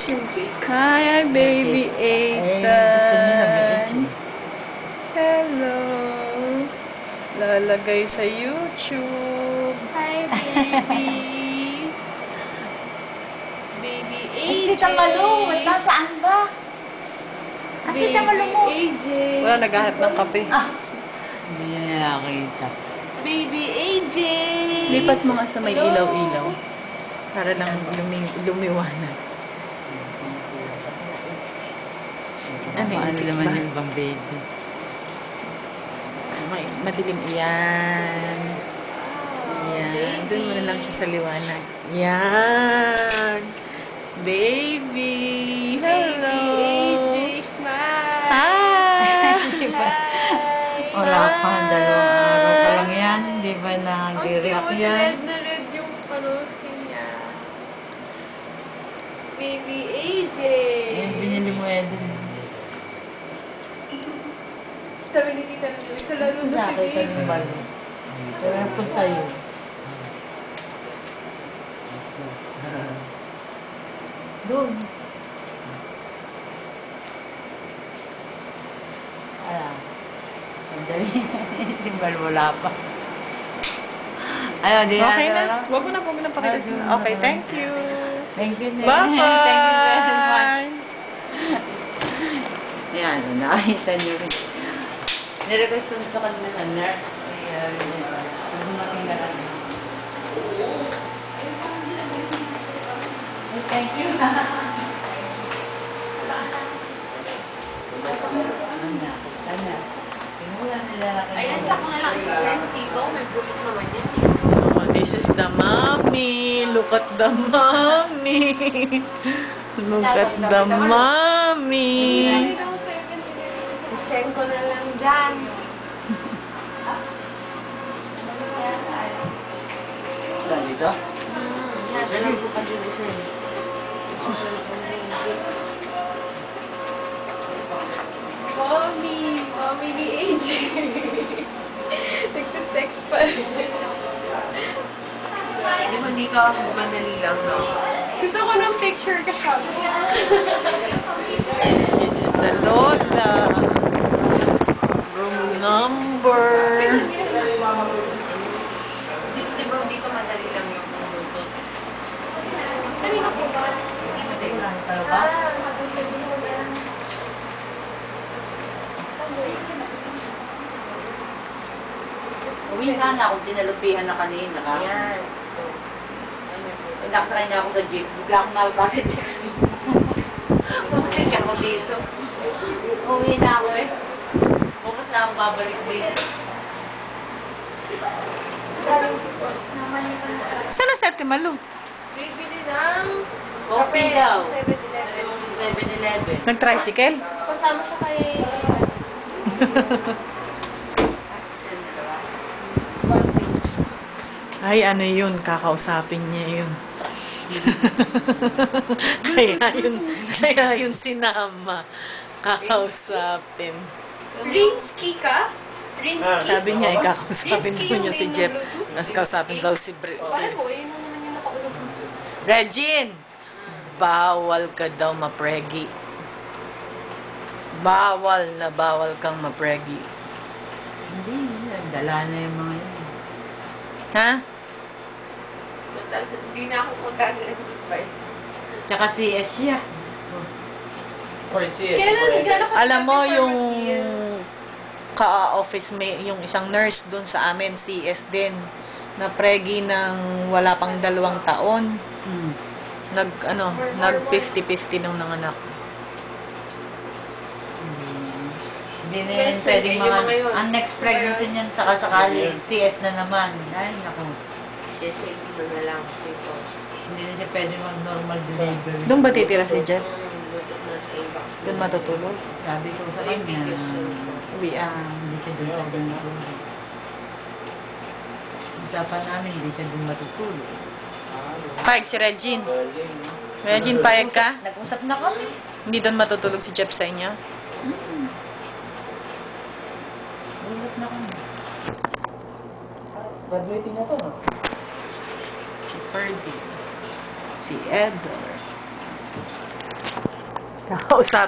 Hi, baby Ethan. Hello. Lalagay sa YouTube. Hi, baby. Baby AJ. Tita Malu, nasaan ba? Tita Malu mo. AJ. Wala, naghahanap ng kape. Hindi niya nakakita. Baby AJ. Lipat mga sa may ilaw-ilaw. Para lang lumiwanag. Ano naman yung bang baby? Madilim. Yan. Yan. Doon mo na lang siya sa liwanag. Yan. Baby. Hello. Baby AJ, smile. Hi. Wala pa, 2 araw pa lang yan. Hindi ba nag-react yan? Na red yung skin niya. Baby AJ. Yan, binili mo Eden. Sabi ni Tita Lulu, sa lalo na Nakita yung balo. Kaya ko sa'yo. Doon. Sandali. Timbal wala pa. Ano, di Okay na. na. Huwag mo na pakita. Okay, thank you. Thank you, Nen. Bye-bye. Thank you very much. Yan, nakita niyo rin. Nirequest ko sa kanila na nurse. Dumating na lang. Thank you. Ayan, sa mga lang dito, may bulit naman yan. Oh, this is the mommy. Look at the mommy. Look at the mommy. Send ko na lang dyan. Saan dito? Alam ko pa dito siya. Mommy ni AJ. Nagsisext pa rin. Di ba hindi ka madali lang, no? Gusto ko ng picture ka siya. This is the Lola. Room number. Di ba dito madali lang yung pumuto? Kanina po ba? Hindi madali lang. Talaga? Uwi sana ako, dinalupihan na kanina. Yan. Nakasakay na ako sa jeep. Bigla akong nakapagod. Pumunta ako dito. Uwi na ako eh. Bukas na ako babalik dito. Saan ang Sete Malu? Bibili ng Coffee daw. 7-Eleven. 7-Eleven. Nag-tricycle? Kasama siya kay... Ay, ano yun? Kakausapin niya yun. kaya yun sinama. Kakausapin. Rinsky ka? Rinsky? Sabi niya, kakausapin mo niya si Jeff. Kausapin daw si Bakit mo? Yun naman yung nakaulog. Regine! Bawal ka daw mapregi. Bawal kang mapregi. Hindi, dala na yung mga yun. Ha? Hindi na ako punta ng advice. Tsaka CS siya. Alam mo yung ka-office may yung isang nurse doon sa amin, CS din, na pregi ng wala pang 2 taon. Nag 50-50 nung nanganak. Hindi na yun pwedeng mga ang next pregnancy niyan saka sakali CS na naman. Ay, naku. Safety mo na lang dito. Hindi na siya pwedeng mag-normal delivery. Doon ba titira si Jeff? Doon matutulog? Sabi ko sa kanya, Uwi hindi siya doon sa delivery. Usapan namin, hindi siya doon matutulog. Payag si Regine. Regine, payag ka? Nag-usap na kami. Hindi doon matutulog si Jeff sa inyo? Ulat na kami. Graduating na to, no? Si Ferdy. Si Edward. Kakausap.